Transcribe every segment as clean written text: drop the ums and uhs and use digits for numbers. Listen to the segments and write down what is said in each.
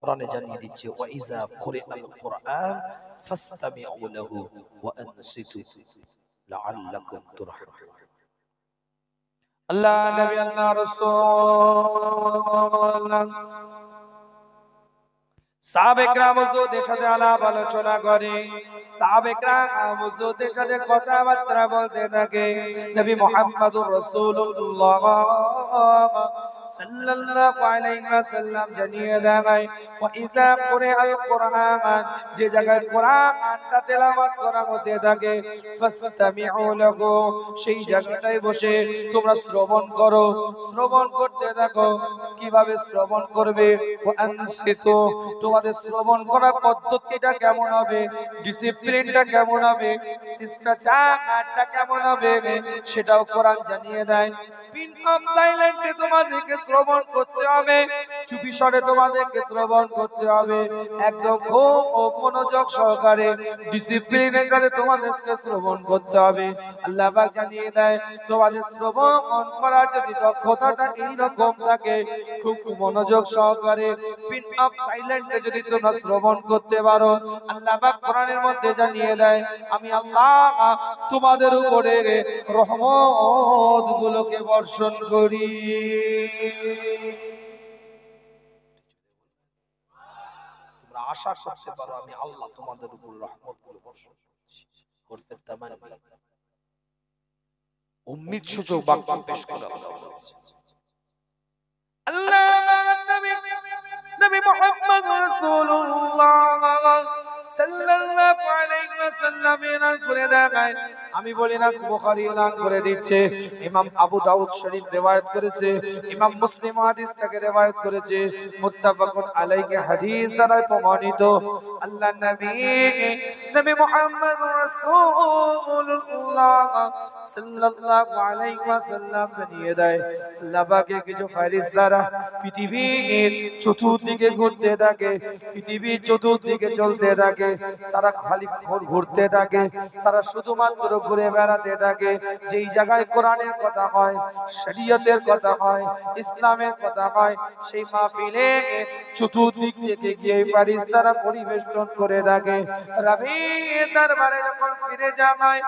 কোরআনে জানিয়ে দিচ্ছে ওয়া ইযা কুরিআল কুরআন ফাসতামিউ লাহু ওয়া আনসিতু লাআল্লাকুম তুরহামুন। আল্লাহ নবী আল্লাহ রাসূল সাহাবেকরা হুজুরদের সাথে আলাপ আলোচনা করে, সাহাবেকরা হুজুরদের সাথে কথাবার্তা বলতে থাকে। নবী মুহাম্মদুর রাসূলুল্লাহ সাল্লাল্লাহু আলাইহি ওয়াসাল্লাম জানিয়ে দেয় ওয়া ইযা কুরিআল কুরআন, যে জায়গায় কোরআনটা তেলাওয়াত করা হতে থাকে, ফাসতামিউ লাহু, সেই জায়গাটায় বসে তোমরা শ্রবণ করো, শ্রবণ করতে থাকো। কিভাবে শ্রবণ করবে? ওয়া আনসিতু, তোমাদের শ্রবণ করার পদ্ধতিটা কেমন হবে, ডিসিপ্লিনটা কেমন হবে, শিষ্টাচারটা কেমন হবে, সেটাও কোরআন জানিয়ে দেয়। পিন অফ সাইলেন্টে তোমাদেরকে শ্রবণ করতে হবে, চুপি স্বরে তোমাদেরকে শ্রবণ করতে হবে, একদম খুব মনোযোগ সহকারে ডিসিপ্লিনের সাথে তোমাদেরকে শ্রবণ করতে হবে। আল্লাহ পাক জানিয়ে দেয় তোমাদের শ্রবণ করার যদি দক্ষতাটা এইরকম থাকে, খুব মনোযোগ সহকারে পিন অফ সাইলেন্টে যদি তোমরা শ্রবণ করতে পারো, আল্লাহ পাক কোরআনের মধ্যে জানিয়ে দেয় আমি আল্লাহ তোমাদের উপরে রহমত গুলোকে বর্ষণ করি। তোমরা আশা করতে পারো আমি আল্লাহ তোমাদের উপর রহমত গুলো বর্ষণ করতে তামান্না, উম্মিদ সূচক বাক্য পেশ করা হচ্ছে। আল্লাহ নবী মুহাম্মদ রাসূলুল্লাহ সাল্লাল্লাহু আলাইহি ওয়াসাল্লাম এলান করে দেয়, আমি বলি না, বুখারী এলান করে দিচ্ছে, ইমাম আবু দাউদ শরীফ রওয়ায়াত করেছে, ইমাম মুসলিম হাদিসটাকে রওয়ায়াত করেছে, মুত্তাফাকুন আলাইহি হাদিস দ্বারা প্রমাণিত। আল্লাহ নবী মুহাম্মদ রাসূলুল্লাহ সাল্লাল্লাহু আলাইহি ওয়াসাল্লাম জানিয়ে দেয় আল্লাহ পাকের কিছু ফেরেশতারা পৃথিবীর চতুর্দিকে ঘুরতে থাকে, পৃথিবীর চতুর্দিকে চলতে থাকে, তারা খালি ঘুরতে থাকে, তারা শুধুমাত্র ঘুরে বেড়াতে থাকে। যেই জায়গায় কোরআনের কথা হয়, শরীয়তের কথা হয়, ইসলামের কথা হয়, সেই মাহফিলে চতুর্দিক থেকে গিয়ে ফেরেশতারা পরিবেষ্টন করে থাকে। রবের দরবারে যখন ফিরে যায়,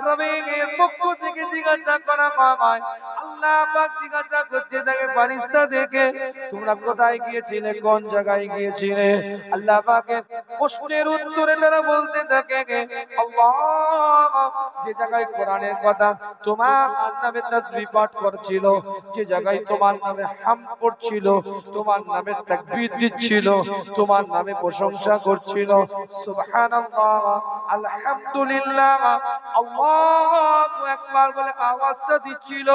রবের পক্ষ থেকে জিজ্ঞাসা করা হয়, আল্লাহ পাক জিজ্ঞাসা করতে থাকে ফেরেশতা দেখে তোমরা কোথায় গিয়েছিলে, কোন জায়গায় গিয়েছিলে? আল্লাহ পাকের প্রশ্নের উত্তরে তারা বলতে থাকে আল্লাহ যে জায়গায় কোরআনের কথা তোমার নামে তাসবিহ পাঠ করছিল, যে জায়গায় তোমার নামে হামদ পড়ছিল, তোমার নামে তাকবীর দিচ্ছিল, তোমার নামে প্রশংসা করছিল, সুবহানাল্লাহ আলহামদুলিল্লাহ আল্লাহু আকবার বলে আওয়াজটা দিচ্ছিল,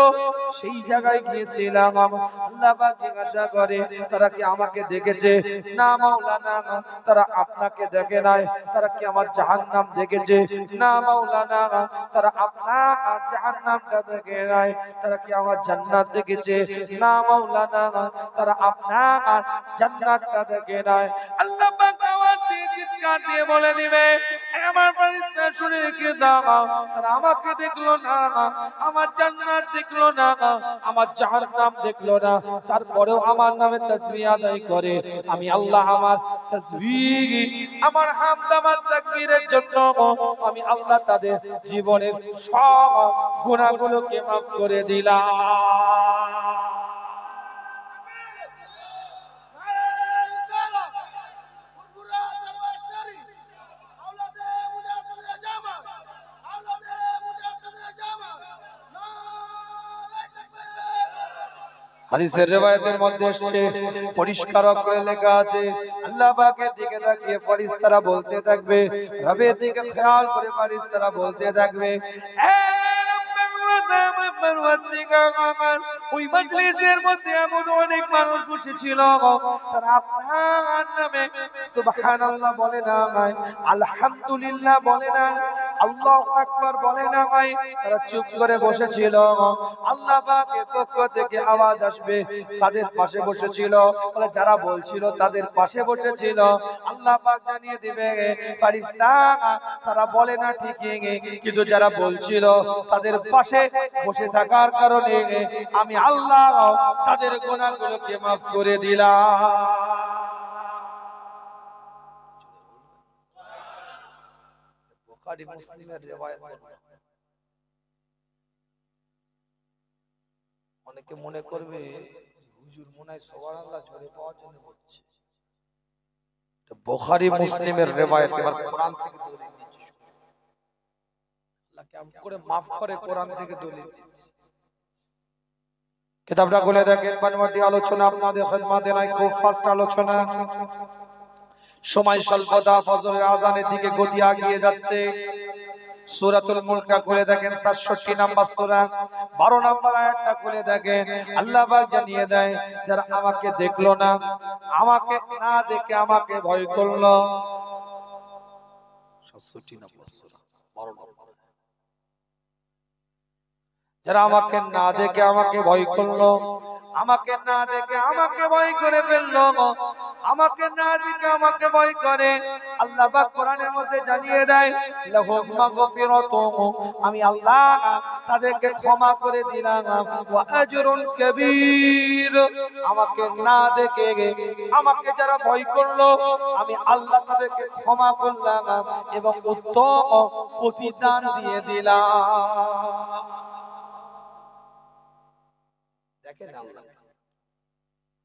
সেই জায়গায় গিয়েছিলাম। আল্লাহ পাক জিজ্ঞাসা করে তারা কি আমাকে দেখেছে? না মাওলানা, তারা আপনাকে দেখে নাই। তারা কি আমার জাহান্নাম দেখেছে? না মাওলানা, তারা আপনার জাহান্নামটা দেখে নাই। তারা কি আমার জান্নাত দেখেছে? না মাওলানা, তারা আপনার জান্নাতটা দেখে নাই। আল্লাহ পাক আওয়াজ দিয়ে চিৎকার দিয়ে বলে দিবে আমার ফেরেশতা শুনে রেখে দাও, তারা আমাকে দেখলো না, আমার জান্নাত দেখলো না, আমার জাহান্নাম দেখলো না, তারপরেও আমার নামে তাসবিহ আদায় করে। আমি আল্লাহ আমার তাসবিহ, আমার হামদ, আমার তাকবীরের জন্য আমি আল্লাহ তাদের জীবনের সব গুনাহগুলোকে মাফ করে দিলাম। হাদিসের রিওয়ায়াতের মধ্যে এসেছে, পরিষ্কার করে লেখা আছে আল্লাহ পাকের দিকে তাকিয়ে ফেরেশতারা বলতে থাকবে, রবের দিকে খেয়াল করে ফেরেশতারা বলতে থাকবে ওই মাজলিসের মধ্যে এমন অনেক মানুষ বসেছিল, তারা আপনার নামে সুবহানাল্লাহ বলে না, আলহামদুলিল্লাহ বলে না, আল্লাহু আকবার বলে না, তারা চুপ করে বসেছিল। আল্লাহ পাকের পক্ষ থেকে আওয়াজ আসবে, তাদের পাশে বসেছিল, বলে যারা বলছিল তাদের পাশে বসেছিল। আল্লাহ পাক জানিয়ে দিবে ফেরেশতা তারা বলে না ঠিকই, কিন্তু যারা বলছিল তাদের পাশে বসে থাকার কারণে আমি আল্লাহ তাদের গুনাহগুলোকে মাফ করে দিলাম। বুখারী মুসলিমের রিওয়ায়াত। অনেকে মনে করবে হুজুর মনে হয় সুবহানাল্লাহ জোরে পাওয়ার জন্য বলছে, এটা বুখারী মুসলিমের রিওয়ায়াত। এবার কোরআন থেকে দলিল দিচ্ছি, আল্লাহ কেমন করে maaf করে, কোরআন থেকে দলিল দিচ্ছি। কিতাবটা খুলে দেখেন, বানওয়াটি আলোচনা আপনাদের খিদমতে নাই, খুব ফাস্ট আলোচনা। সময় স্বল্পতা, ফজরের আযানের দিকে গতি আগিয়ে যাচ্ছে। সূরাতুল মুলকটা খুলে দেখেন, ৬৭ নাম্বার সূরা ১২ নাম্বার আয়াতটা খুলে দেখেন। আল্লাহ পাক জানিয়ে দেয়, যারা আমাকে দেখলো না, আমাকে না দেখে আমাকে ভয় করলো। ৬৭ নাম্বার সূরা ১২ নাম্বার। যারা আমাকে না দেখে আমাকে ভয় করলো, আমাকে না দেখে আমাকে ভয় করে ফেললো, আমাকে না দেখে আমাকে ভয় করে, আল্লাহ পাক কোরআনের মধ্যে জানিয়ে দেয়, লাহুম মাগফিরাতুন, আমি আল্লাহ তাদেরকে ক্ষমা করে দিলাম, ওয়া আজরুন কাবীর, আমাকে না দেখে আমাকে যারা ভয় করলো, আমি আল্লাহ তাদেরকে ক্ষমা করলাম এবং উত্তম প্রতিদান দিয়ে দিলাম। দেখেন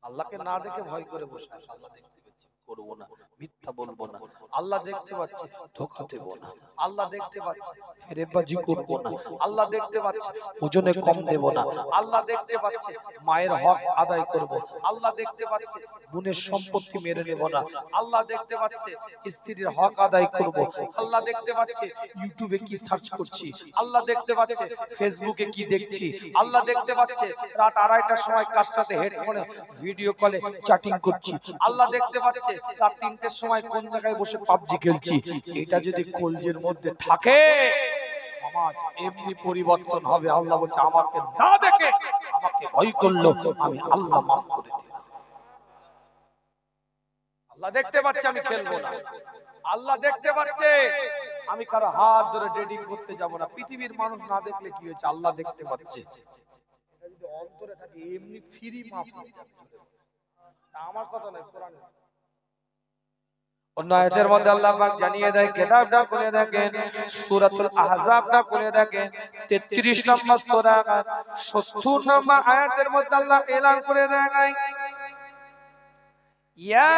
আল্লাহকে না দেখে ভয় করে বসে আছে। আল্লাহ দেখতে পাচ্ছে, করবো না, মিথ্যা বলবো না। আল্লাহ দেখতে পাচ্ছে, ধোঁকা দেব না। আল্লাহ দেখতে পাচ্ছে, ফেরেবাজি করবো না। আল্লাহ দেখতে পাচ্ছে, ওজনে কম দেব না। আল্লাহ দেখতে পাচ্ছে, মায়ের হক আদায় করব। আল্লাহ দেখতে পাচ্ছে, বোনের সম্পত্তি মেরে নেব না। আল্লাহ দেখতে পাচ্ছে, স্ত্রীর হক আদায় করব। আল্লাহ দেখতে পাচ্ছে, ইউটিউবে কি সার্চ করছি। আল্লাহ দেখতে পাচ্ছে, ফেসবুকে কি দেখছি। আল্লাহ দেখতে পাচ্ছে, রাত ২:৩০টার সময় কার সাথে হেডফোনে ভিডিও কলে চ্যাটিং করছি। আল্লাহ দেখতে পাচ্ছে, রাত ৩টের সময় কোন জায়গায় বসে পাবজি খেলছি। এটা যদি কলজের মধ্যে থাকে, সমাজ এমনি পরিবর্তন হবে। আল্লাহ বলছে, আমাকে না দেখে আমাকে ভয় করলো, আমি আল্লাহ মাফ করে দিলাম। আল্লাহ দেখতে পাচ্ছে, আমি খেলবো না। আল্লাহ দেখতে পাচ্ছে, আমি কারো হাত ধরে ডেটিং করতে যাব না। পৃথিবীর মানুষ না দেখলে কি হয়েছে, আল্লাহ দেখতে পাচ্ছে। এটা যদি অন্তরে থাকে, এমনি ফ্রি মাফ হয়ে যাবে। আমার কথা নয়, কোরআন। অন্য আয়াতের মধ্যে আল্লাহ পাক জানিয়ে দেয়, কিতাবটা খুলে দেখেন, সূরাতুল আহজাবটা খুলে দেখেন, ৩৩ নম্বর সূরা ৭০ নম্বর আয়াতের মধ্যে আল্লাহ এলান করে দেয়, ইয়া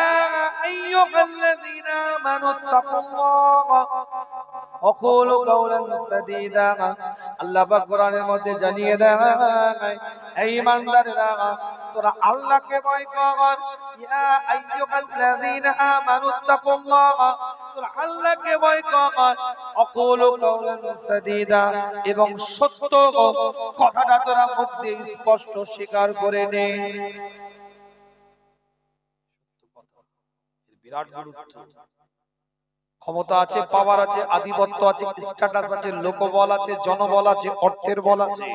আইয়ুহাল্লাযীনা আমানুত্তাকুল্লাহ ওয়া কুলু কাওলান সাদীদা। আল্লাহ পাক কোরআনের মধ্যে জানিয়ে দেয়, হে ঈমানদাররা, তোরা আল্লাহকে ভয় কর। ইয়া আইয়ুহাল্লাযীনা আমানুত্তাকুল্লাহ, তোরা আল্লাহকে ভয় কর। ওয়া কুলু কাওলান সাদীদা, এবং সত্য কথাটা তোরা মুখ দিয়ে স্পষ্ট স্বীকার করে নে। বিরাট গুরুত্ব। ক্ষমতা আছে, পাওয়ার আছে, আধিপত্য আছে, স্ট্যাটাস আছে, লোকবল আছে, জনবল আছে, অর্থের বল আছে।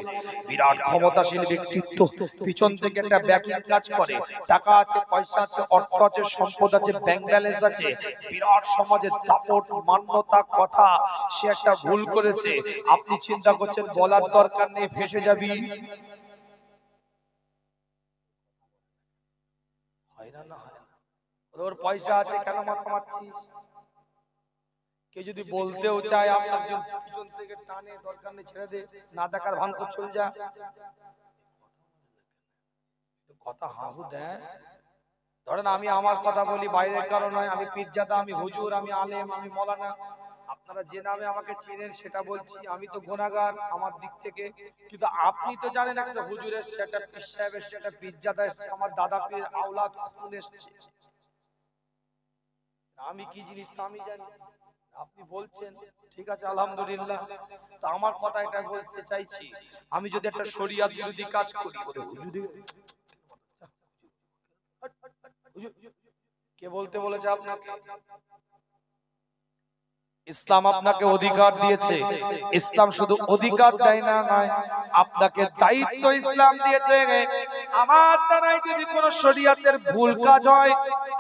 বিরাট ক্ষমতাশীল ব্যক্তিত্ব, পিছন থেকে একটা ব্যাকিং কাজ করে, টাকা আছে, পয়সা আছে, অর্থ আছে, সম্পদ আছে, ব্যাংক ব্যালেন্স আছে, বিরাট সমাজের দাপট, মান্যতা, কথা। সে একটা ভুল করেছে, আপনি চিন্তা করছেন বলার দরকার নেই, ফেঁসে যাবি। হয় না? না হয় না। ওর পয়সা আছে, কেন মাথা মারছিস? কে যদি বলতেও চায়, আপনার পিছন থেকে টানে, দরকার নেই, ছেড়ে দে, না দেখার ভান করে চল যা। কথা হাহু দেন। ধরেন আমি আমার কথা বলি, বাইরের কারণ নয়, আমি পীরজাদা, আমি হুজুর, আমি আলেম, আমি মৌলানা। আপনারা যে নামে আমাকে চিনেন সেটা বলছি। আমি তো গুনাহগার আমার দিক থেকে, কিন্তু আপনি তো জানেন একটা হুজুর এসেছে, একটা পীর সাহেব এসেছে, একটা পীরজাদা এসেছে, আমার দাদা পীর আওলাদ খুন এসেছে। আমি কি জিনিস তা আমি জানি। আপনি বলছেন, ঠিক আছে, আলহামদুলিল্লাহ। তো আমার কথা এটা বলতে চাইছি, আমি যদি একটা শরিয়ত বিরোধী কাজ করি, বলে হুজুর, কে বলতে বলেছে আপনাকে? ইসলাম আপনাকে অধিকার দিয়েছে। ইসলাম শুধু অধিকার দেয় না, আপনাকে দায়িত্ব ইসলাম দিয়েছে। আমার দ্বারাই যদি কোন শরীয়তের ভুল কাজ হয়,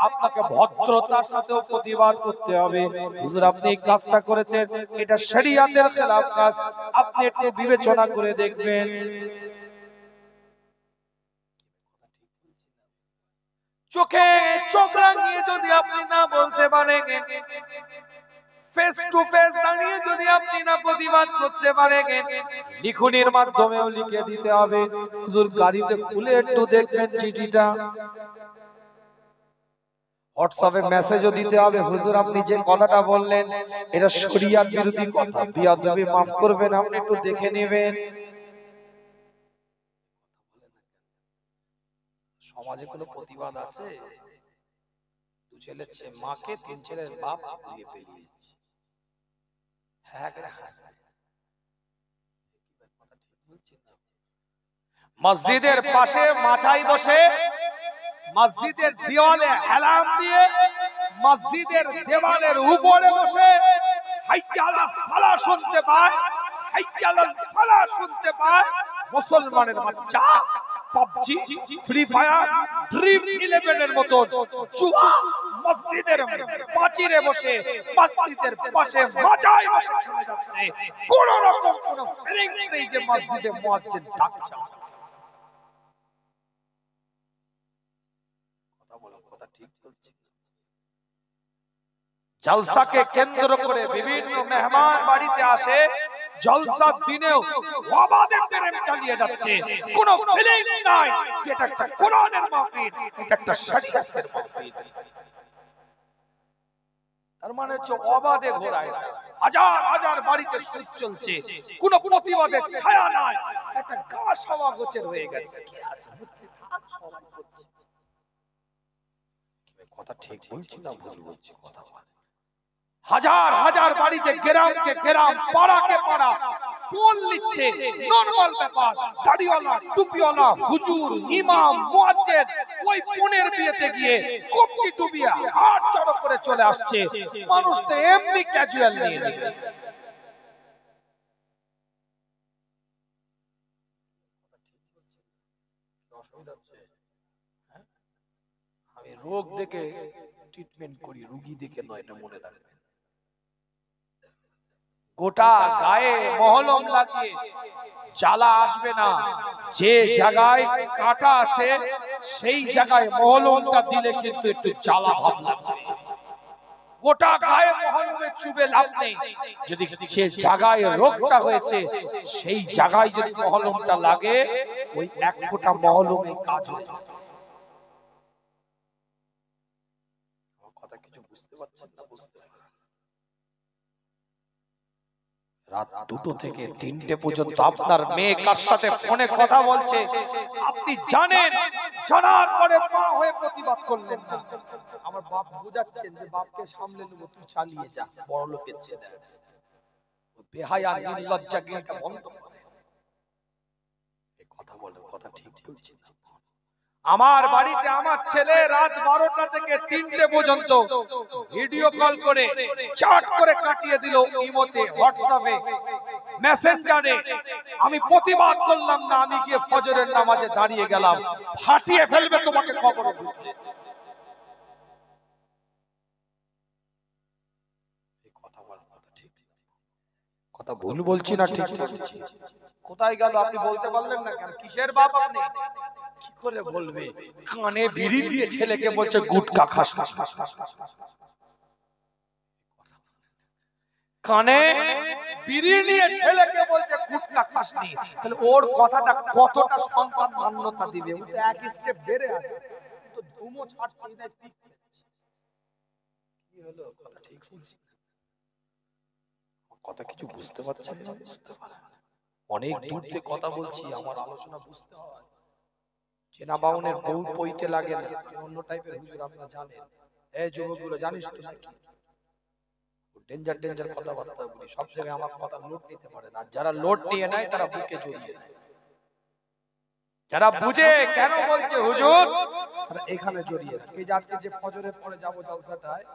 আপনাকে ভদ্রতার সাথে প্রতিবাদ করতে হবে। হুজুর, আপনি এই কাজটা করেছেন, এটা শরীয়তের খেলাফ কাজ, আপনি একটু বিবেচনা করে দেখবেন। চোখে চোখ রাঙিয়ে যদি আপনি না বলতে পারেন, ফেস টু ফেস দাঁড়িয়ে যদি আপনি না প্রতিবাদ করতে পারেন, লিখনের মাধ্যমেও লিখে দিতে হবে। হুজুর গাড়িতে খুলে একটু দেখবেন চিঠিটা, হোয়াটসঅ্যাপে মেসেজও দিতে হবে, হুজুর আপনি যে কথাটা বললেন এটা শরিয়ত বিরোধী কথা, বিয়াদবি মাফ করবেন, আপনি একটু দেখে নেবেন। সমাজে কোনো প্রতিবাদ আছে? দু ছেলের মাকে তিন ছেলের বাপ দিয়ে পেলিয়েছে। হ্যাঁ হ্যাঁ, মসজিদের পাশে মাচাই বসে, মসজিদের দেওয়ালে হেলান দিয়ে, মসজিদের দেওয়ালের উপরে বসে হাইয়া আলাস সালাহ শুনতে পায়, হাইয়া আলাল ফালাহ শুনতে পায়। মুসলমানের বাচ্চা পাবজি, ফ্রি ফায়ার, ড্রিম 11 এর মতো জুয়া মসজিদের পাঁচিরে বসে, মসজিদের পাশে মাচাই বসে খেলে যাচ্ছে। কোন রকম কোন ফিলিংস নেই যে মসজিদে মুয়াজ্জিন ডাকছে। জলসাকে কেন্দ্র করে বিভিন্ন মেহমান বাড়িতে আসে, জলসার দিনেও ওয়াবাদে প্রেম চালিয়ে যাচ্ছে, কোনো ফিলিংস নাই যেটা একটা কোরআনের মাহফিল, এটা একটা শরীয়তের মাহফিল। তার মানে হচ্ছে ওয়াবাদে ঘোরায়, হাজার হাজার বাড়িতে সুদ চলছে, কোনো প্রতিবাদের ছায়া নাই, একটা গা সওয়া গোছের হয়ে গেছে। কি আছে সবাই করছে। কথা ঠিক বলছি না ভুল বলছি? কথা বল। হাজার হাজার বাড়িতে গ্রামকে গ্রাম, পাড়াকে পাড়া পোল নিচ্ছে, নরমাল ব্যাপার। দাড়িওয়ালা, টুপিওয়ালা, হুজুর, ইমাম, মুয়াজ্জিন ওই পোনের বিয়েতে গিয়ে কবজি টুপিয়া হাত জড়ো করে চলে আসছে। মানুষ তো এমনি ক্যাজুয়াল নিয়ে নেবে। আমি রোগ দেখে ট্রিটমেন্ট করি, রোগী দেখে নয়, এটা মনে রাখবেন। গোটা গায়ে মহলম লাগিয়ে জ্বালা আসবে না, যে জায়গায় কাটা আছে সেই জায়গায় মহলমটা দিলে কিন্তু একটু জ্বালা ভাব লাগবে। গোটা গায়ে মহলমে চুবে লাভ নেই, যদি যে জায়গায় রোগটা হয়েছে সেই জায়গায় যদি মহলমটা লাগে, ওই এক ফোঁটা মহলমে কাজ হয়ে যাবে। কথা কিছু বুঝতে পারছেন না? বুঝতে পারছেন? রাত 2টো থেকে 3টে পর্যন্ত আপনার মেয়ে কার সাথে ফোনে কথা বলছে আপনি জানেন, জানার পরে মা হয়ে প্রতিবাদ করলেন না। আমার বাপ বুঝাচ্ছেন যে বাপকে সামলে নেব, তুই চালিয়ে যা, বড় লোকের ছেলে আছে। বেহায়া নির্লজ্জা গিলটা বন্ধ করে এই কথা বলে। কথা ঠিক বলছি না? আমার বাড়িতে আমার ছেলে রাত 12টা থেকে 3টে পর্যন্ত ভিডিও কল করে চ্যাট করে কাটিয়ে দিল, ইমোতে, হোয়াটসঅ্যাপে, মেসেঞ্জারে। আমি প্রতিবাদ করলাম না, আমি গিয়ে ফজরের নামাজে দাঁড়িয়ে গেলাম। ফাটিয়ে ফেলবে তোমাকে কবরে দিবে। এই কথা বল, কথা ঠিক, কথা ভুল বলছি না ঠিক বলছি? কোথায় গেল আপনি বলতে পারলেন না কেন? কিসের বাপ আপনি? কি করে বলবে? কানে বিড়ি দিয়ে ছেলেকে বলছে গুটকা খাস, কানে বিড়ি নিয়ে ছেলেকে বলছে গুটকা খাসনি, তাহলে ওর কথাটা কতটা সন্তান মান্যতা দিবে? ও তো এক স্টেপ বেড়ে আছে, তো ধুমো ছাড়ছে। এটাই ঠিক। কি হলো? কথা ঠিক বলছি? কথা কিছু বুঝতে পারছেন না? বুঝতে পারেন? অনেক দূর থেকে কথা বলছি, আমার আলোচনা বুঝতে হয়। চেনা বাউনের বউ পইতে লাগে না, অন্য টাইপের হুজুর আপনারা জানেন। এই যুবকগুলো জানিস তো নাকি? ডেঞ্জার ডেঞ্জার কথাবার্তা বলি, সব জায়গায় আমার কথা লোড নিতে পারে না। যারা লোড নিয়ে নেয় তারা বুকে জড়িয়ে নেয়, যারা বুঝে কেন বলছে হুজুর তারা এখানে জড়িয়ে নেয়। এই যে আজকে যে ফজরের পরে যাবো জলসাটায়,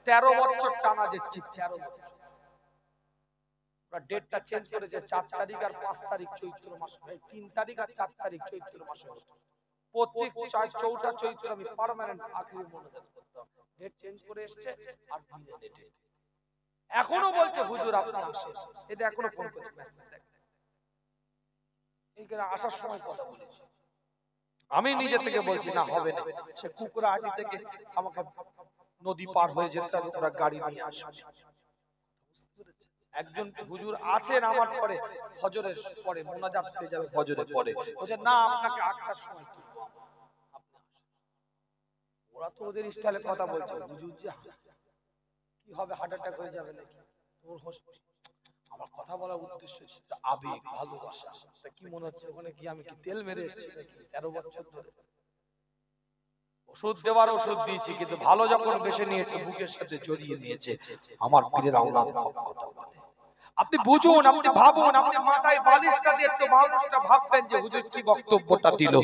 13 বছর টানা যাচ্ছি, 13 বছর। ডেটটা চেঞ্জ করেছে, 4 তারিখ আর 5 তারিখ চৈত্র মাস, 3 তারিখ আর 4 তারিখ চৈত্র মাসে হতো। প্রত্যেক চৌঠা চৈত্র আমি পার্মানেন্ট আখেরি মোনাজাত করতাম। ডেট চেঞ্জ করে এসেছে আর দিনে ডেট। এখনো বলছে হুজুর আপনি আসেন, এটা এখনো ফোন করছে, মেসেজ দেখ। এইখানে আসার সময় কথা বলেছি, আমি নিজে থেকে বলছি না হবে না। সে কুকুরাহাটি থেকে আমাকে নদী পার হয়ে যেতে হবে, ওরা গাড়ি নিয়ে আসবে। একজন হুজুর আছেন আমার পরে ফজরের পরে মোনাজাত হয়ে যাবে, ফজরের পরে বলছে না আপনাকে 8টার সময় তুলবো। ওরা তো ওদের স্টাইলে কথা বলছে, হুজুর যে কি হবে, হার্ট অ্যাটাক হয়ে যাবে নাকি। আমার কথা বলার উদ্দেশ্য হচ্ছে আবেগ, ভালোবাসা। তা কি মনে হচ্ছে ওখানে কি আমি কি তেল মেরে এসেছি নাকি? 13 বছর ধরে ওষুধ দেওয়ার ওষুধ দিয়েছি, কিন্তু ভালো যখন বেশি নিয়েছে, বুকের সাথে জড়িয়ে নিয়েছে। আমার পীরের আওলাদ কথা বলে। আপনি বুঝুন, আপনি ভাবুন, আপনি মাথায় বালিশটা দিয়ে একটু মানুষটা ভাববেন যে হুজুর কি বক্তব্যটা দিল।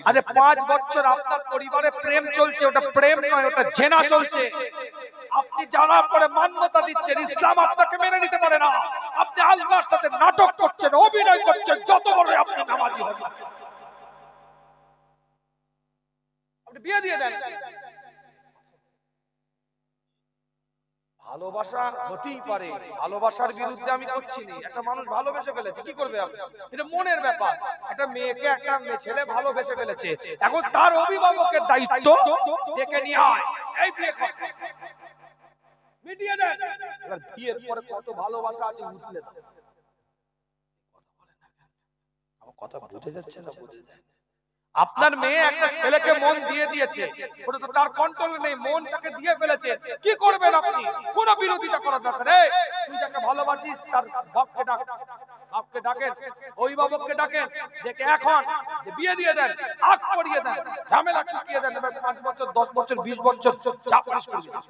আরে 5 বছর আপনার পরিবারে প্রেম চলছে, ওটা প্রেম নয়, ওটা জেনা চলছে। আপনি জানার পরে মান্যতা দিচ্ছেন, ইসলাম আপনাকে মেনে নিতে পারে না। আপনি আল্লাহর সাথে নাটক করছেন, অভিনয় করছেন, যত বড় আপনি নামাজি হন। আপনি বিয়ে দিয়ে দেন। ভালোবাসা হতেই পারে, ভালোবাসার বিরুদ্ধে আমি করছি না। একটা মানুষ ভালোবেসে ফেলেছে, কি করবে আপনি? এটা মনের ব্যাপার। একটা মেয়েকে একটা ছেলে ভালোবেসে ফেলেছে, এখন তার অভিভাবকের দায়িত্ব ডেকে নিয়ে আয়, এই বিয়ে কর, মিটিয়ে দেন। এবার বিয়ের পরে কত ভালোবাসা আছে উঠলে দাও। আমার কথা বুঝে যাচ্ছে না? বুঝে যায়। আপনার মেয়ে একটা ছেলেকে মন দিয়ে দিয়েছে, ওটা তো তার কন্ট্রোলে নেই, মনটাকে দিয়ে ফেলেছে। কি করবেন আপনি? কোন বিরোধিতা করার দরকার নেই। তুই যাকে ভালোবাসিস তার বাপকে ডাক, বাপকে ডাকেন, অভিভাবককে ডাকেন, ডেকে এখন বিয়ে দিয়ে দেন, আগ করিয়ে দেন, ঝামেলা চুকিয়ে দেন। 5 বছর 10 বছর 20 বছর চাপ পাস করবেন।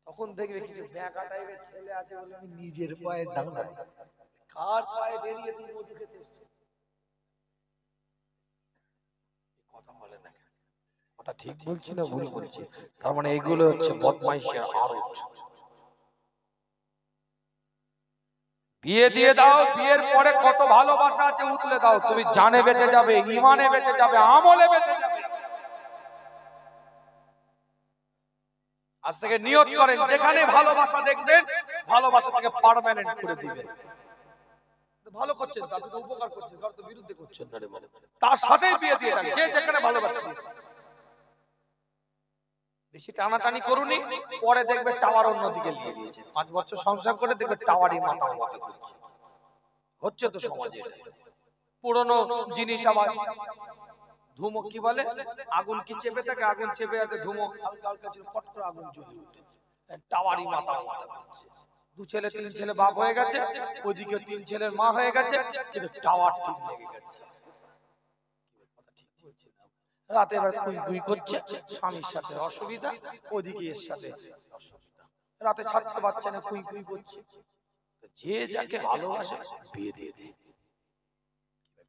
তখন দেখবে কিছু ব্যাকা টাইপের ছেলে আছে বলে আমি নিজের পায়ে দাঁড়াই, কার পায়ে দাঁড়িয়ে তুই মধু খেতে এসেছিস? কথা বলে না, কথা ঠিক বলছি না ভুল বলছি? তার মানে এগুলো হচ্ছে বদমাইশের আড়ট। বিয়ে দিয়ে দাও, বিয়ের পরে কত ভালোবাসা আছে উতলে দাও। তুমি জানে বেঁচে যাবে, ইমানে বেঁচে যাবে, আমলে বেঁচে যাবে। আজ থেকে নিয়ত করেন, যেখানে ভালোবাসা দেখবেন ভালোবাসাটাকে পার্মানেন্ট করে দিবেন। ভালো করছেন, আপনি তো উপকার করছেন, কারণ তো বিরুদ্ধে করছেন না রে বাবা। তার সাথেই বিয়ে দিয়ে দেন, যে যেখানে ভালোবাসা। বেশি টানাটানি করুনি, পরে দেখবে টাওয়ার অন্যদিকে নিয়ে দিয়েছে। 5 বছর সংসার করে দেখবে টাওয়ারই মাথা মাথা করছে। হচ্ছে তো সমাজে পুরনো জিনিস। আবার ধুমো কি বলে, আগুন কি চেপে থাকে, আগুন চেপে আছে, ধুমো হালকা হালকা ছিল, পট করে আগুন জ্বলে উঠেছে, টাওয়ারই মাথা মাথা করছে। 2 ছেলে 3 ছেলে বাপ হয়ে গেছে, ওইদিকে 3 ছেলের মা হয়ে গেছে, কিন্তু টাওয়ার ঠিক লেগে গেছে। রাতে এবার কুই কুই করছে, স্বামীর সাথে অসুবিধা, ওদিকে এর সাথে অসুবিধা, রাতে ছাড়তে পারছে না, কুই কুই করছে। যে যাকে ভালোবাসে বিয়ে দিয়ে দেয়।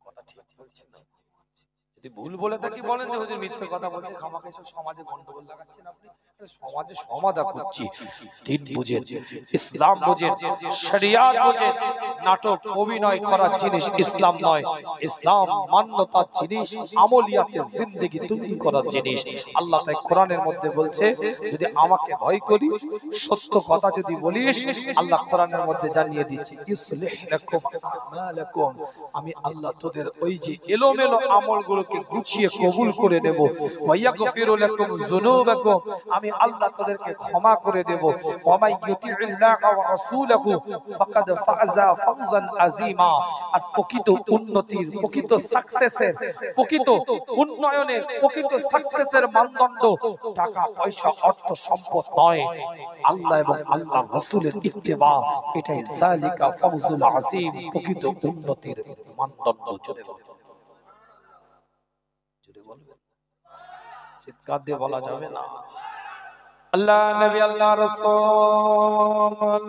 কথা ঠিক বলছে না? যদি ভুল বলে থাকি বলেন যে হুজুর মিথ্যে কথা বলছে, খামাখা এসব সমাজে গন্ডগোল লাগাচ্ছেন আপনি। সমাজে সমাধান করছি, দিন বুঝেন, ইসলাম বুঝেন, শরিয়াত বুঝেন। নাটক অভিনয় করার জিনিস ইসলাম নয়। ইসলাম মান্যতার জিনিস, আমলিয়াতে জিন্দেগি তৈরি করার জিনিস। আল্লাহ তাই কোরআনের মধ্যে বলছে, যদি আমাকে ভয় করি, সত্য কথা যদি বলিস, আল্লাহ কোরআনের মধ্যে জানিয়ে দিচ্ছে, ইসলিহ লাকুম আমালাকুম, আমি আল্লাহ তোদের ওই যে এলোমেলো আমলগুলো গুছিয়ে কবুল করে নেব। ওয়ায়াগফিরু লাকুম যুনুবাকুম, আমি আল্লাহ তাদেরকে ক্ষমা করে দেব। ওয়া মান ইউতি'িল্লাহ ওয়া রাসূলাহু ফাকাদ ফাযা ফাওজান আযীমা। আর প্রকৃত উন্নতির, প্রকৃত সাকসেসের, প্রকৃত উন্নয়নের, প্রকৃত সাকসেসের মানদণ্ড টাকা পয়সা অর্থ সম্পদ নয়, আল্লাহ এবং আল্লাহর রাসূলের ইত্তেবা। এটাই যালিকা ফাওজুল আযীম, প্রকৃত উন্নতির মানদণ্ড। চিৎকার দিয়ে বলা যাবে না। আল্লাহ নবী, আল্লাহ রাসূল,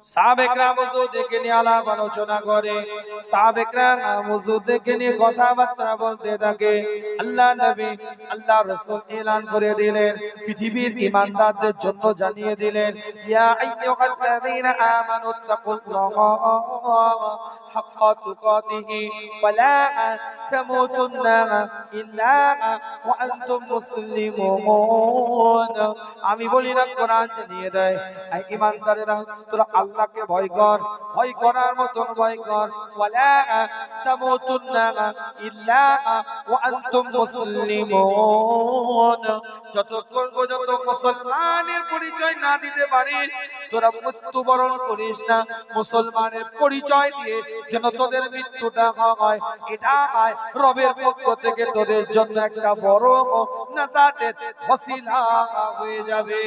সাহাবেকরা ওযু দেখে নিয়ে আলাপ আলোচনা করে, সাহাবেকরা ওযু দেখে নিয়ে কথাবার্তা বলতে থাকে। আল্লাহ নবী, আল্লাহ রাসূল এলান করে দিলেন, পৃথিবীর ঈমানদারদের জন্য জানিয়ে দিলেন, ইয়া আইয়ুহাল্লাযীনা আমানু তাকুল্লাহা হাক্কা তুকাতিহি ওয়া লা তামুতুন্না ইল্লা ওয়া আনতুম মুসলিমুন। আমি বলি না, কোরআন জানিয়ে দেয়, এই ঈমানদারেরা তোরা আল্লাহকে ভয় কর, ভয় করার মতন ভয় কর। ওয়ালা তামুতুন্না ইল্লা ওয়া আনতুম মুসলিমুন, যতক্ষণ পর্যন্ত মুসলমানের পরিচয় না দিতে পারিস তোরা মৃত্যুবরণ করিস না। মুসলমানের পরিচয় দিয়ে যেন তোদের মৃত্যুটা হয়, এটা রবের পক্ষ থেকে তোদের জন্য একটা বড় নাজাতের ওসিলা হয়ে যাবে।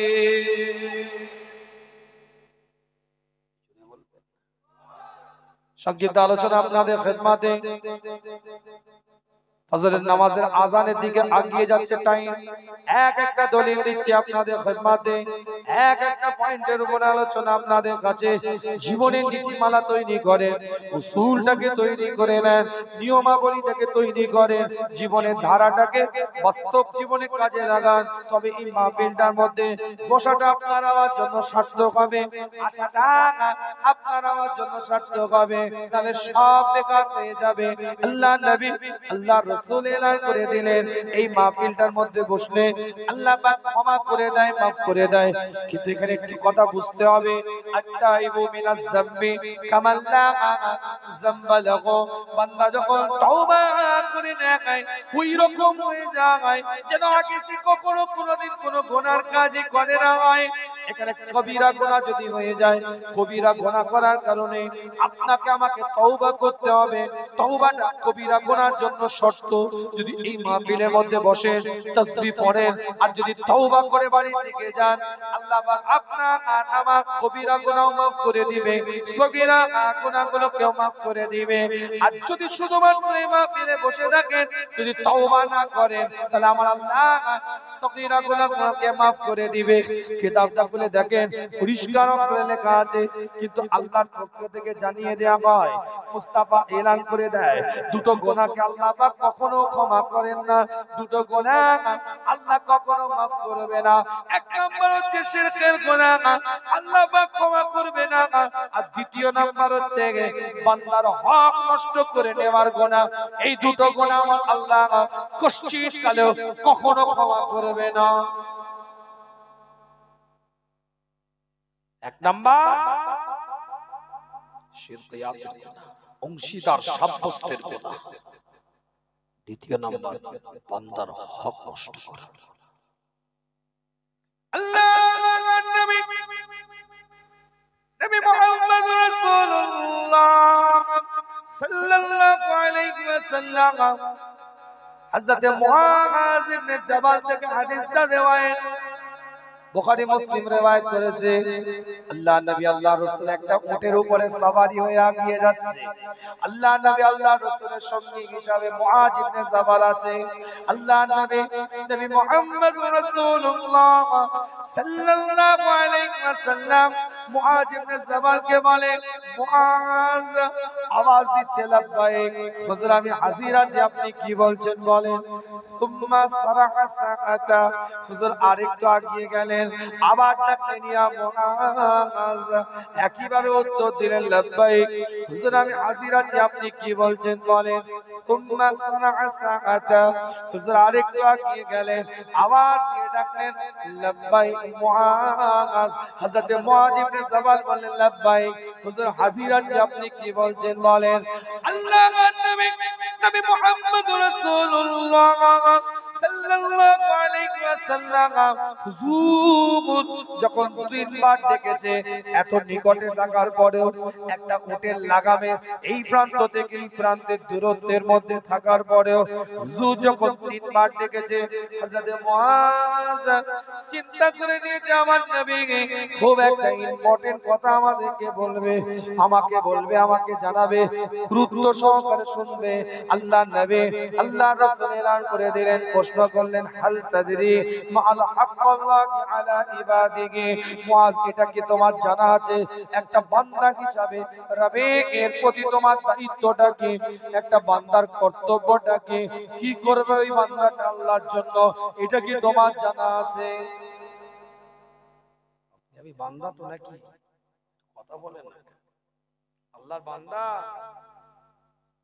সংক্ষিপ্ত আলোচনা আপনাদের খেদমতে। ফজরের নামাজের আজানের দিকে আগিয়ে যাচ্ছে টাইম। এক একটা দলিল দিচ্ছি আপনাদের খেদমতে, এক একটা পয়েন্টের উপর আলোচনা আপনাদের কাছে। জীবনের নীতিমালা তৈরি করেন, উসুলটাকে তৈরি করে নেন, নিয়মাবলীটাকে তৈরি করেন, জীবনের ধারাটাকে বাস্তব জীবনে কাজে লাগান। তবে এই মাহফিলটার মধ্যে বসাটা আপনার আমার জন্য সার্থক হবে, আশাটা আপনার আমার জন্য সার্থক হবে, তাহলে সব বেকার হয়ে যাবে। আল্লাহ নবী আল্লাহ রাসূল এলান করে দিলেন এই মাহফিলটার মধ্যে বসলে আল্লাহ পাক ক্ষমা করে দেয়, মাফ করে দেয়। কিন্তু এখানে একটি কথা বুঝতে হবে, আত্তাইবু মিনাজ যামবি কামাল্লা যামবা লাহু, বান্দা যখন তওবা করে নেয় ওই রকম হয়ে যায় যেন আগে সে কখনো কোনোদিন কোনো গুনার কাজই করে না হয়। এখানে কবিরা গুনাহ যদি হয়ে যায়, কবিরা গুনাহ করার কারণে আপনাকে আমাকে তওবা করতে হবে। তওবাটা কবিরা গুনার জন্য শর্ত। যদি এই মাহফিলের মধ্যে বসেন, তাসবিহ পড়েন, আর যদি তওবা করে বাড়ি থেকে যান, আল্লাহ পাক আপনার আর আমার কবিরা গুনাহ মাফ করে দিবে, সগীরা গুনাহগুলোকেও মাফ করে দিবে। আর যদি শুধুমাত্র এই মাহফিলে বসে থাকেন, যদি তওবা না করেন, তাহলে আমার আল্লাহ সগীরা গুনাহগুলোকে মাফ করে দিবে। কিতাবটা খুলে দেখেন, পরিষ্কার করে লেখা আছে, কিন্তু আল্লাহর পক্ষ থেকে জানিয়ে দেয়া হয়, মুস্তাফা এলান করে দেয়, দুটো গুনাহকে আল্লাহ পাক কখনো ক্ষমা করেন না, দুটো গুনাহ আল্লাহ কখনো মাফ করবে না। এক নাম্বার হচ্ছে শিরকের গুনাহ, আল্লাহ পাক ক্ষমা করবে না। আর দ্বিতীয় নাম্বার হচ্ছে বান্দার হক নষ্ট করে নেওয়ার গুনাহ। এই দুটো গুনাহ আমার আল্লাহ কষ্টিস কালেও কখনো ক্ষমা করবে না। এক নাম্বার শিরকিয়াতের গুনাহ, অংশীদার সাব্যস্তের গুনাহ। দ্বিতীয় নাম্বার বান্দার হক নষ্ট করা। আল্লাহর নবী মুহাম্মদ রাসূলুল্লাহ সাল্লাল্লাহু আলাইহি ওয়াসাল্লাম হযরত মুআজ ইবনে জাবাল থেকে হাদিসটা riwayat, বুখারী মুসলিম riwayat করেছে। আল্লাহ নবী আল্লাহ রাসূল একটা উটের উপরে সওয়ারি হয়ে আগিয়ে যাচ্ছে। আল্লাহ নবী আল্লাহ রাসূলের সঙ্গী হিসাবে মুআজ ইবনে জাবাল আছে। আল্লাহ নবী মুহাম্মদ রাসূলুল্লাহ সাল্লাল্লাহু আলাইহি ওয়াসাল্লাম মুআজ ইবনে জাবালকে বলে, মুআজ, আওয়াজ দিচ্ছে লাব্বাইক, হুজুর আমি হাজির আছি, আপনি কি বলছেন বলেন। উম্মা সারাহা সাআতা, হুজুর আরেকটু আগিয়ে গেলেন, আবার ডাকলেন ইয়া মুআজ, একই ভাবে উত্তর দিলেন লাব্বাইক, হুজুর আমি হাজির আছি, আপনি কি বলছেন বলেন। উম্মা সারাহা সাআতা, হুজুর আরেকটু আগিয়ে গেলেন, আবার দিয়ে ডাকলেন লাব্বাইক মুআজ। হযরত মুআজ ইবনে জাবাল বললেন লাব্বাইক, হুজুর হাজির আছি, আপনি কি বলছেন বলেন। আল্লাহর নবী মুহাম্মদ রাসূলুল্লাহ সাল্লাল্লাহু আলাইহি ওয়াসাল্লাম হুজুর যখন তিনবার ডেকেছে, এত নিকটে থাকার পরেও একটা উটের লাগামের এই প্রান্ত থেকে এই প্রান্তের দূরত্বের মধ্যে থাকার পরেও হুজুর যখন তিনবার ডেকেছে, হযরত মুআজ চিন্তা করে নিয়েছে আমার নবী খুব একটা ইম্পর্টেন্ট কথা আমাদেরকে বলবে, আমাকে বলবে, আমাকে জানাবে, গুরুত্ব সহকারে শুনবে। আল্লাহ নবী আল্লাহ রাসূল এলান করে দিলেন, প্রশ্ন করলেন, হাল তাদরি মাল হাক্কাল্লাহি আলা ইবাদিহি, মুআজ এটা কি তোমার জানা আছে একটা বান্দা হিসাবে রবের প্রতি তোমার দায়িত্বটা কি, একটা বান্দার কর্তব্যটা কি, কি করবে ওই বান্দাটা আল্লাহর জন্য, এটা কি তোমার জানা আছে? আমি বান্দা তো নাকি, কথা বলেন না, আল্লাহর বান্দা।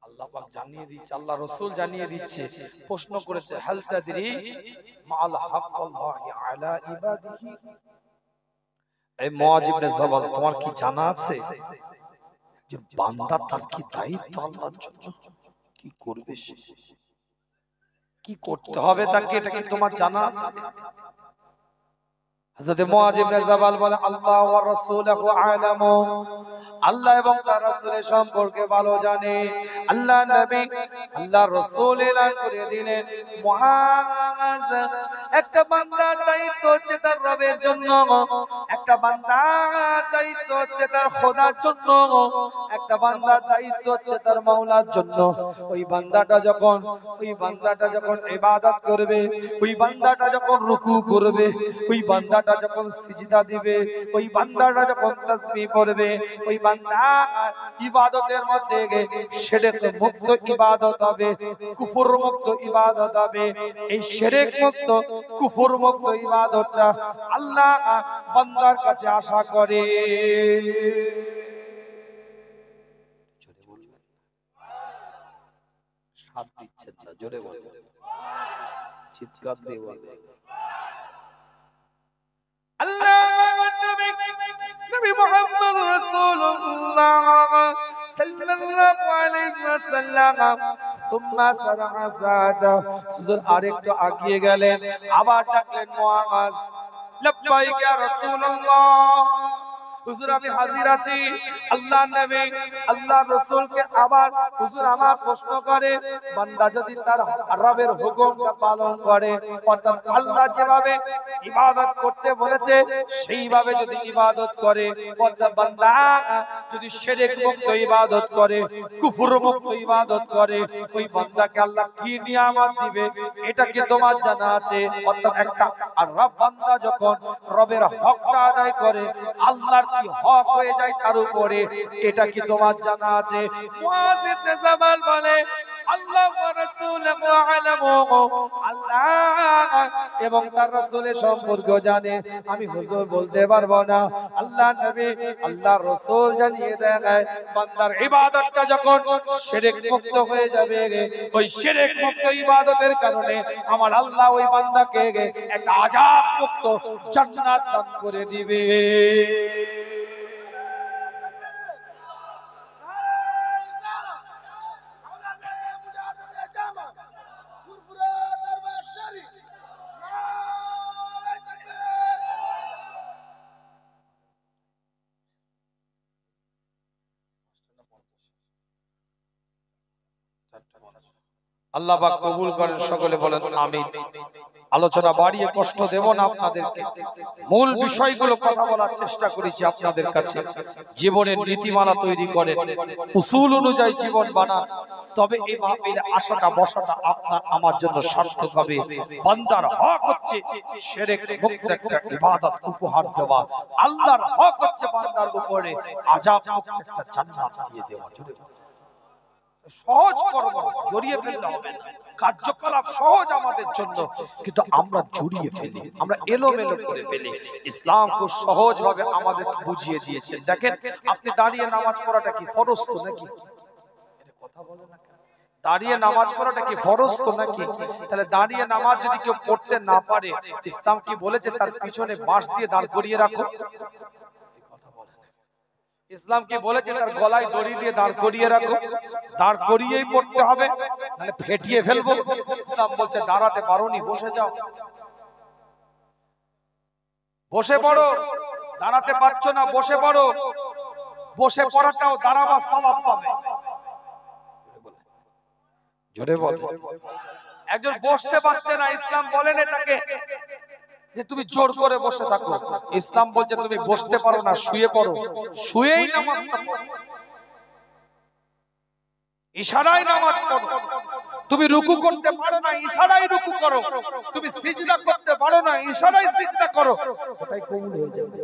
আল্লাহ পাক জানিয়ে দিচ্ছে, আল্লাহ রাসূল জানিয়ে দিচ্ছে, প্রশ্ন করেছে, হাল তাদরি মাল হাক্কাল্লাহি আলা ইবাদিহি, এই মুআয ইবনে জাবাল, তোমার কি জানা আছে যে বান্দা তার কি দায়িত্ব আল্লাহর জন্য, কি করবে সে, কি করতে হবে তাকে, এটা কি তোমার জানা আছে? হযরত মুআয ইবনে জাবাল বলে আল্লাহ ওয়া রাসূলুহু আ'লামু, আল্লাহ এবং তার রাসূলের সম্পর্কে ভালো জানে। আল্লাহ নবী আল্লাহ রাসূল এলান করে দিলেন, মুআয, একটা বান্দার দায়িত্ব হচ্ছে তার রবের জন্য, একটা বান্দার দায়িত্ব হচ্ছে তার খোদার জন্য, একটা বান্দার দায়িত্ব হচ্ছে তার মাওলার জন্য। ওই বান্দাটা যখন ইবাদত করবে, ওই বান্দাটা যখন রুকু করবে, ওই বান্দাটা যখন সিজদা দিবে, ওই বান্দাটা যখন তাসবিহ পড়বে, ওই বান্দা ইবাদতের মধ্যে শিরক মুক্ত ইবাদত হবে, কুফর মুক্ত ইবাদত হবে। এই শিরক মুক্ত কুফর মুক্ত ইবাদতটা আল্লাহ বান্দার কাছে আশা করে। জোরে বলবেন, সাথ দিচ্ছেন না, জোরে বলবেন, চিৎকার দিয়ে বলবেন। আল্লাহ নবী মুহাম্মদ রাসূলুল্লাহ সাল্লাল্লাহু আলাইহি ওয়াসাল্লাম তুম্মা সারা সাদা, হুজুর আরেকটু আগিয়ে গেলেন, আবার ডাকলেন মুআয, লাব্বাইক ইয়া রাসূলুল্লাহ, হুজুর আমি হাজির আছি। আল্লাহ নবী আল্লাহ রাসূলকে আবার হুজুর আমার প্রশ্ন করে, বান্দা যদি তার রবের হুকুমটা পালন করে, অর্থাৎ আল্লাহ যেভাবে ইবাদত করতে বলেছে সেইভাবে যদি ইবাদত করে, অর্থাৎ বান্দা যদি শিরক মুক্ত ইবাদত করে, কুফর মুক্ত ইবাদত করে, ওই বান্দাকে আল্লাহ কি নিয়ামত দিবে এটা কি তোমার জানা আছে? অর্থাৎ একটা আর রব বান্দা যখন রবের হকটা আদায় করে, আল্লাহর কি হক হয়ে যায় তার উপরে, এটা কি তোমার জানা আছে? মুআয ইবনে জাবাল বলে আল্লাহ ওয়া রাসূলুহু আ'লামু, আল্লাহ এবং তার রাসূলের সম্পর্ক জানে, আমি হুজুর বলতে পারবো না। আল্লাহ নবী আল্লাহ রাসূল জানিয়ে দেয়, বান্দার ইবাদতটা যখন শিরক মুক্ত হয়ে যাবে, ওই শিরক মুক্ত ইবাদতের কারণে আমার আল্লাহ ওই বান্দাকে একটা আযাব মুক্ত জান্নাত দান করে দিবে। আল্লাহ পাক কবুল করেন, সকলে বলেন আমিন। আলোচনা বাড়িয়ে কষ্ট দেব না আপনাদেরকে, মূল বিষয়গুলো কথা বলার চেষ্টা করেছি আপনাদের কাছে। জীবনের নীতিমালা তৈরি করেন, উসুল অনুযায়ী জীবন বানান, তবে এই মাহফিলে আশাটা বসাটা আপনার আমার জন্য সার্থক হবে। বান্দার হক হচ্ছে শিরক মুক্ত একটা ইবাদত উপহার দেওয়া, আল্লাহর হক হচ্ছে বান্দার উপরে আযাব মুক্ত একটা জান্নাত দিয়ে দেওয়া। সহজ কর্ম, জড়িয়ে ফেলতে হবে না, কার্যকলাপ সহজ আমাদের জন্য, কিন্তু আমরা জড়িয়ে ফেলি, আমরা এলোমেলো করে ফেলি। ইসলাম খুব সহজ ভাবে আমাদেরকে বুঝিয়ে দিয়েছে। দেখেন, আপনি দাঁড়িয়ে নামাজ পড়াটা কি ফরজ তো নাকি? কথা বলে না, দাঁড়িয়ে নামাজ পড়াটা কি ফরজ তো নাকি? তাহলে দাঁড়িয়ে নামাজ যদি কেউ পড়তে না পারে, ইসলাম কি বলেছে তার পিছনে বাঁশ দিয়ে দাঁড় করিয়ে রাখো? ইসলাম কি বলেছে তার গলায় দড়ি দিয়ে দাঁড় করিয়ে রাখো? দাঁড় করিয়েই পড়তে হবে, মানে ফেটিয়ে ফেলবো? ইসলাম বলছে দাঁড়াতে পারোনি, বসে যাও, বসে পড়ো। দাঁড়াতে পারছো না, বসে পড়ো। বসে পড়াটাও দাঁড়াবার সওয়াব পাবে। জোরে বল। একজন বসতে পারছে না, ইসলাম বলেন তাকে যে তুমি জোর করে বসে থাকো। ইসলাম বলছে তুমি বসতে পারো না, শুয়ে পড়ো, শুয়েই নামাজ পড়ো, ইশারায় নামাজ পড়ো। তুমি রুকু করতে পারো না, ইশারায় রুকু করো। তুমি সিজদা করতে পারো না, ইশারায় সিজদা করো, ওটাই কবুল হয়ে যাবে।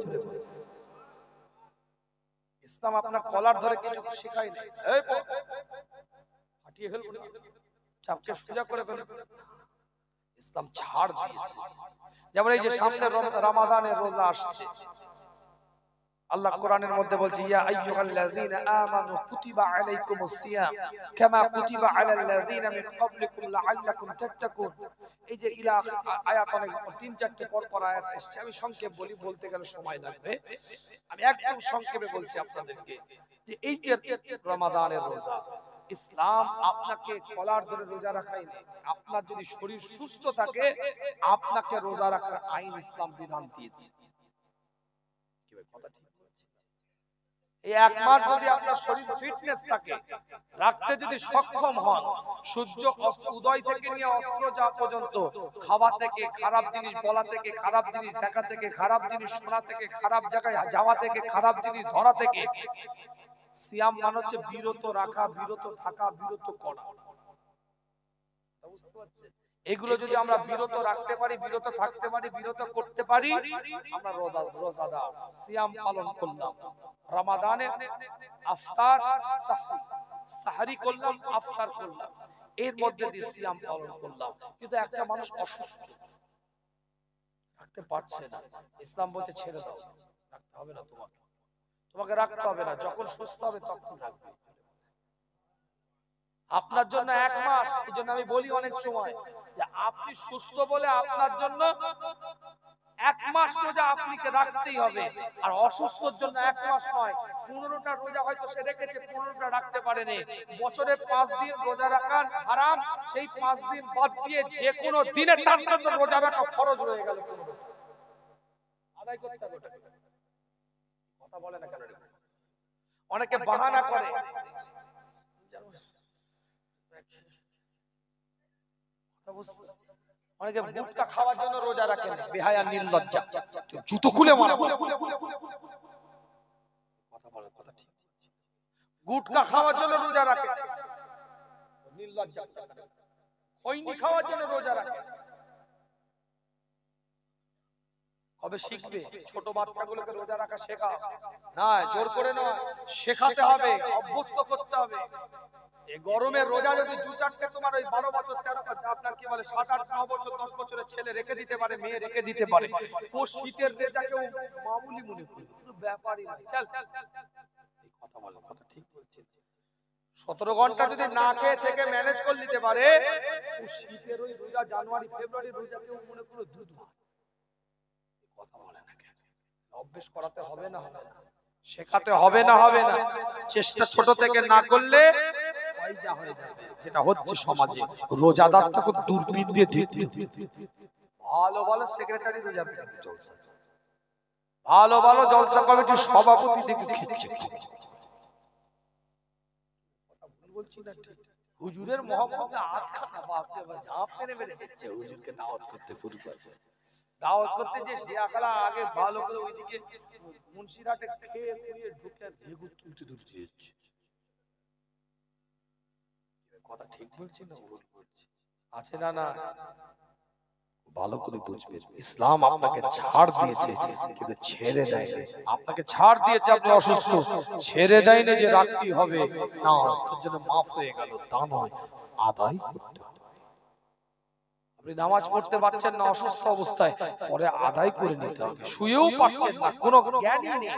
ইসলাম আপনার কলার ধরে কিছু শেখায় না, এই ফাটিয়ে ফেলবো না, চাপকে সোজা করে ফেলবো। ইসলাম ছাড় দিয়েছে। যেমন এই যে সামনে রমাদানের রোজা আসছে, আল্লাহ কোরআনের মধ্যে বলছে ইয়া আইয়ুহাল্লাযীনা আমানু কুতিবা আলাইকুমুস সিয়াম কামা কুতিবা আলাল লাযীনা মিন ক্বাবলিকুম লাআল্লাকুম তাত্তাকুন। এই যে ইলা আয়াত অনেক 3-4টে পর আয়াত এসেছে, আমি সংক্ষেপ বলি, বলতে গেলে সময় লাগবে, আমি একদম সংক্ষেপে বলছি আপনাদেরকে যে এই যে রমাদানের রোজা, ইসলাম আপনাকে কলার ধরে রোজা রাখাই নেই। আপনার যদি শরীর সুস্থ থাকে আপনাকে রোজা রাখার আইন ইসলাম বিধান দিয়েছে। কি ভাই কথা ঠিক? এই এক মাস যদি আপনার শরীর ফিটনেস থাকে, রাখতে যদি সক্ষম হন, সূর্য উদয় থেকে নিয়ে অস্ত যাওয়া পর্যন্ত খাওয়া থেকে, খারাপ জিনিস বলা থেকে, খারাপ জিনিস দেখা থেকে, খারাপ জিনিস শোনা থেকে, খারাপ জায়গায় যাওয়া থেকে, খারাপ জিনিস ধরা থেকে, সিয়াম মানে হচ্ছে বিরত রাখা, বিরত থাকা, বিরত করা। বুঝতে পারছেন? এগুলো যদি আমরা বিরত রাখতে পারি, বিরত থাকতে পারি, বিরত করতে পারি, আমরা রোজাদার, সিয়াম পালন করলাম। রমাদানে ইফতার সাহরি করলাম, ইফতার করলাম, এর মধ্যে দিয়ে সিয়াম পালন করলাম। কিন্তু একটা মানুষ অসুস্থ, রাখতে পারছে না, ইসলাম বলতে ছেড়ে দাও, রাখতে হবে না, তোমাকে রাখতে হবে না, যখন সুস্থ হবে তখন রাখবে। আপনার জন্য এক মাস, এই জন্য আমি বলি অনেক সময় যে আপনি সুস্থ বলে আপনার জন্য এক মাস রোজা আপনাকে রাখতেই হবে। আর অসুস্থর জন্য এক মাস নয়, 15টা রোজা হয়তো সে রেখেছে, 15টা রাখতে পারেনি। বছরে 5 দিন রোজা রাখা হারাম, সেই 5 দিন বাদ দিয়ে যে কোনো দিনে তার জন্য রোজা রাখা ফরজ হয়ে গেল। আদায় করতে হবে। কথা বলে না কেন? অনেকে বাহানা করে, অনেকে গুটকা খাওয়ার জন্য রোজা রাখে না, বেহায়া নির্লজ্জা, জুতো খুলে মারা। কথা বলে, কথা ঠিক। গুটকা খাওয়ার জন্য রোজা রাখে, নির্লজ্জা। খৈনি খাওয়ার জন্য রোজা রাখে। কবে শিখবে? ছোট বাচ্চাগুলোকে রোজা রাখা শেখাও না, জোর করে নয়, শেখাতে হবে, অভ্যস্ত করতে হবে। এই গরমের রোজা যদি 2-4টে তোমার ওই 12 বছর 13 বছর আপনার কি বলে 7, 8, 9 বছর 10 বছরের ছেলে রেখে দিতে পারে, মেয়ে রেখে দিতে পারে, ও শীতের রোজাকেও মামুলি মনে করে, কোনো ব্যাপারই না। চল এই কথা বলো, কথা ঠিক বলছেন। 17 ঘন্টা যদি না খেয়ে থেকে ম্যানেজ করে নিতে পারে, ও শীতের ওই রোজা জানুয়ারি ফেব্রুয়ারি রোজাকেও মনে করে দুধ ভাত। কথা বলে না কেন? অভ্যাস করাতে হবে না, হবে না, শেখাতে হবে না, হবে না। চেষ্টা ছোট থেকে না করলে পয়জা হয়ে যাবে, যেটা হচ্ছে সমাজে। রোজাদারটাকে দূরবীন দিয়ে দেখতে, ভালো ভালো সেক্রেটারি রোজা রেখে জলসা, ভালো ভালো জলসা কমিটির সভাপতি দেখে খেচ্ছে। কথা বলছি না ঠিক? হুজুরের মহব্বতে আধখানা বাপরে বাপ জাপ মেরে মেরে দিচ্ছে। হুজুরকে দাওয়াত করতে শুরু করে, দাওয়াত করতে যে শিয়াখালা আগে ভালো করে ওইদিকে মুন্সিরাটে খেয়ে খুঁয়ে ঢুকে ভেগু তুলতে তুলতে যাচ্ছে। কথা ঠিক বলছি না ভুল বলছি? আছে না? না, ভালো করে বুঝবেন, ইসলাম আপনাকে ছাড় দিয়েছে কিন্তু ছেড়ে দেয় না। আপনাকে ছাড় দিয়েছে, আপনি অসুস্থ, ছেড়ে দেয় না যে রাখতেই হবে না, তোর জন্য মাফ হয়ে গেল, তা নয়, আদায় করতে হবে। আপনি নামাজ পড়তে পারছেন না অসুস্থ অবস্থায়, পরে আদায় করে নিতে হবে। শুয়েও পারছেন না, কোনো জ্ঞানই নেই,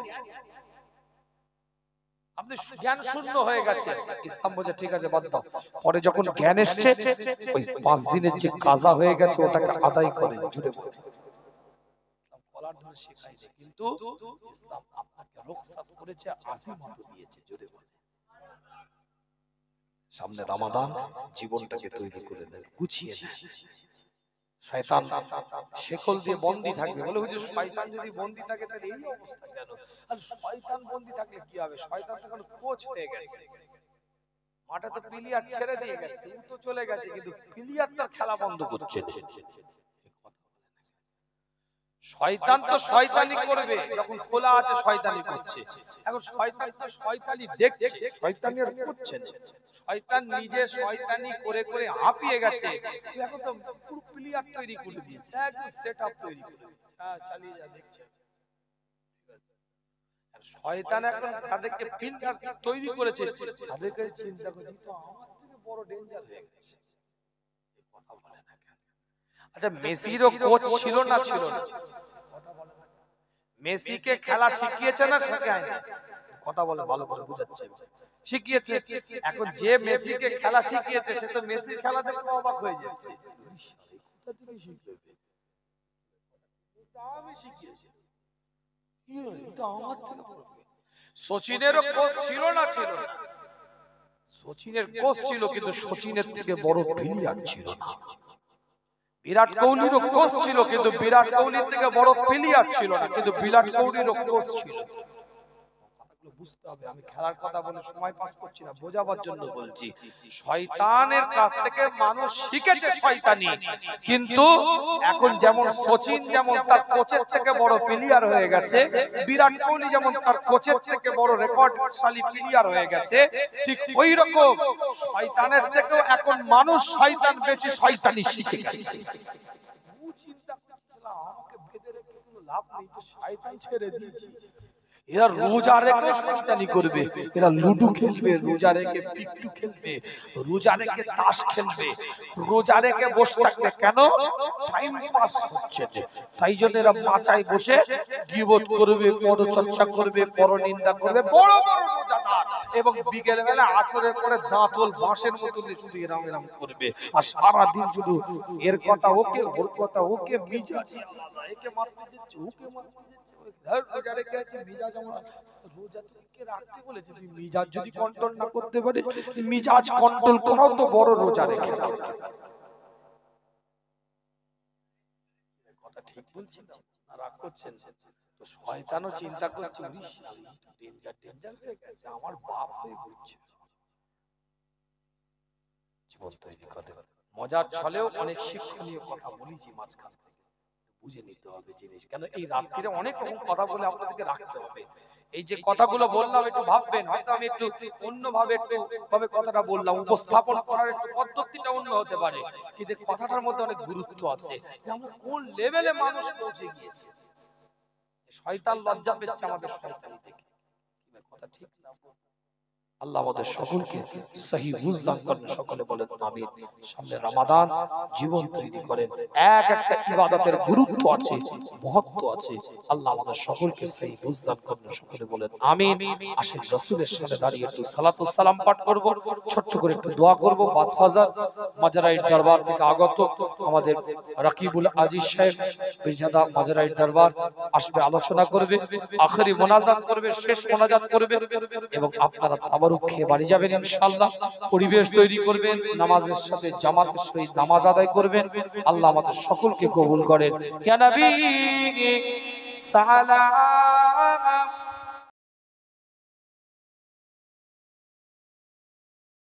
আপনি জ্ঞান শূন্য হয়ে গেছে, ইসলাম বলে ঠিক আছে বাদ দাও। পরে যখন জ্ঞান এসেছে, ওই 5 দিনের যে কাজা হয়ে গেছে ওটাকে আদায় করেন। জুড়ে বলেন, বলার ধরে শেখাই না, কিন্তু ইসলাম আপনাকে রুখসাত করেছে, আজিমত দিয়েছে। জুড়ে বলেন, সামনে রমাদান, জীবনটাকে তৈরি করে নেন, গুছিয়ে নেন। শয়তান শেকল দিয়ে বন্দী থাকবে। বলে হুজুর শয়তান যদি বন্দী থাকে তাহলে এই অবস্থা কেন? আর শয়তান বন্দী থাকলে কি হবে? শয়তান তো এখন কোচ হয়ে গেছে, মাঠে তো প্লেয়ার ছেড়ে দিয়ে গেছে, ও তো চলে গেছে, কিন্তু প্লেয়ার তার খেলা বন্ধ করছে না। শয়তান তো শয়তানি করবে, যখন খোলা আছে শয়তানি করছে। এখন শয়তান তো শয়তানি দেখছে, শয়তানি আর করছে না। শয়তান নিজে শয়তানি করে করে হাঁপিয়ে গেছে, এখন তো পুরো প্লেয়ার তৈরি করে দিয়েছে, একদম সেটআপ তৈরি করে দিয়েছে। হ্যাঁ, চালিয়ে যা, দেখছে। শয়তান এখন যাদেরকে প্লেয়ার তৈরি করেছে তাদেরকে চিন্তা করছে, তো আমার থেকে বড় ডেঞ্জার হয়ে গেছে। এই কথা বলে না কেন? আচ্ছা, মেসিরও কোচ ছিল না? ছিল না। মেসিকে খেলা শিখিয়েছে না শেখায়? কথা বলে ভালো করে বুঝাচ্ছে। শিখিয়েছে। এখন যে মেসিকে খেলা শিখিয়েছে সে তো মেসির খেলা দেখে অবাক হয়ে যাচ্ছে। কোথা থেকে শিখলে? এটা আমি শিখিয়েছি। কি হলো? এটা আমার থেকে বড়। সচিনেরও কোচ ছিল না? ছিল না। সচিনের কোচ ছিল, কিন্তু সচিনের থেকে বড় প্লেয়ার ছিল না। বিরাট কোহলিরও কোচ ছিল, কিন্তু বিরাট কোহলির থেকে বড় প্লেয়ার ছিল না, কিন্তু বিরাট কোহলিরও কোচ ছিল। বুঝতে হবে, আমি খেলার কথা বলে সময় পাস করছি না, বোঝাবার জন্য বলছি। শয়তানের কাছ থেকে মানুষ শিখেছে শয়তানি, কিন্তু এখন যেমন সচিন যেমন তার কোচের থেকে বড় প্লেয়ার হয়ে গেছে, বিরাট কোহলি যেমন তার কোচের থেকে বড় রেকর্ডশালী প্লেয়ার হয়ে গেছে, ঠিক ওই রকম শয়তানের থেকেও এখন মানুষ শয়তান বেশি শয়তানি শিখে গেছে। চিন্তা করছিলাম আমাকে বেঁধে রেখে কোনো লাভ নেই, তো শয়তান ছেড়ে দিয়েছি। এরা রোজা রেখে শয়তানি করবে, এরা লুডু খেলবে, রোজা রেখে পিট্টু খেলবে, রোজা রেখে তাস খেলবে, রোজা রেখে বসে থাকবে। কেন? টাইম পাস হচ্ছে। তাই জন্য এরা মাচায় বসে গীবত করবে, পরচর্চা করবে, পরনিন্দা করবে, বড় বড় রোজাদার, এবং বিকেল বেলা আসরের পরে দাঁতল বাঁশের মতো শুধু এরাম এরাম করবে, আর সারা দিন শুধু এর কথা ওকে, ওর কথা ওকে, মিজাজি আলাদা, একে মারতে যাচ্ছে, ওকে মারতে যাচ্ছে। রোজা রেখে আছে, মিজাজ আমার রোজা থেকে রাখতে বলেছে। তুই মিজাজ যদি কন্ট্রোল না করতে পারে, মিজাজ কন্ট্রোল করাও তো বড় রোজা রেখে। কথা ঠিক বলছি না? রাগ করছেন? তো শয়তানও চিন্তা করছে, ডেঞ্জার ডেঞ্জার হয়ে গেছে, আমার বাপ হয়ে ঘুরছে। জীবন তৈরি করে মজার ছলেও অনেক শিক্ষণীয় কথা বলেছি মাঝখানে, বুঝে নিতে হবে জিনিস। কেন এই রাত্রিরে অনেক রকম কথা বলে আপনাদেরকে রাখতে হবে। এই যে কথাগুলো বললাম একটু ভাববেন, হয়তো আমি একটু অন্যভাবে একটু ভাবে কথাটা বললাম, উপস্থাপন করার একটু পদ্ধতিটা অন্য হতে পারে, কিন্তু কথাটার মধ্যে অনেক গুরুত্ব আছে যে আমরা কোন লেভেলে মানুষ পৌঁছে গিয়েছে। শয়তান লজ্জা পেচ্ছে আমাদের শয়তানি দেখে। কথা ঠিক না? আল্লাহ আমাদের সকলকে সহি বুঝদান করেন, সকলে বলেন আমিন। সামনে রমাদান, জীবন তৈরি করেন, এক একটা ইবাদতের গুরুত্ব আছে, মহত্ব আছে। আল্লাহ আমাদের সকলকে সহি বুঝদান করেন, সকলে বলেন আমিন। আসেন রাসূলের সাথে দাঁড়িয়ে একটু সালাতু সালাম পাঠ করব, ছোট্ট করে একটু দোয়া করব। বাদ ফাজার মাজারাইর দরবার থেকে আগত আমাদের রাকিবুল আজিজ সাহেব পীরজাদা মাজারাইর দরবার আসবে, আলোচনা করবে, আখেরি মোনাজাত করবে, শেষ মোনাজাত করবে, এবং আপনারা তাবারুক খেয়ে বাড়ি যাবেন ইনশাআল্লাহ। পরিবেশ তৈরি করবেন, নামাজের সাথে জামাতের সহিত নামাজ আদায় করবেন। আল্লাহ আমাদের সকলকে কবুল করেন। ইয়া নবী সালাম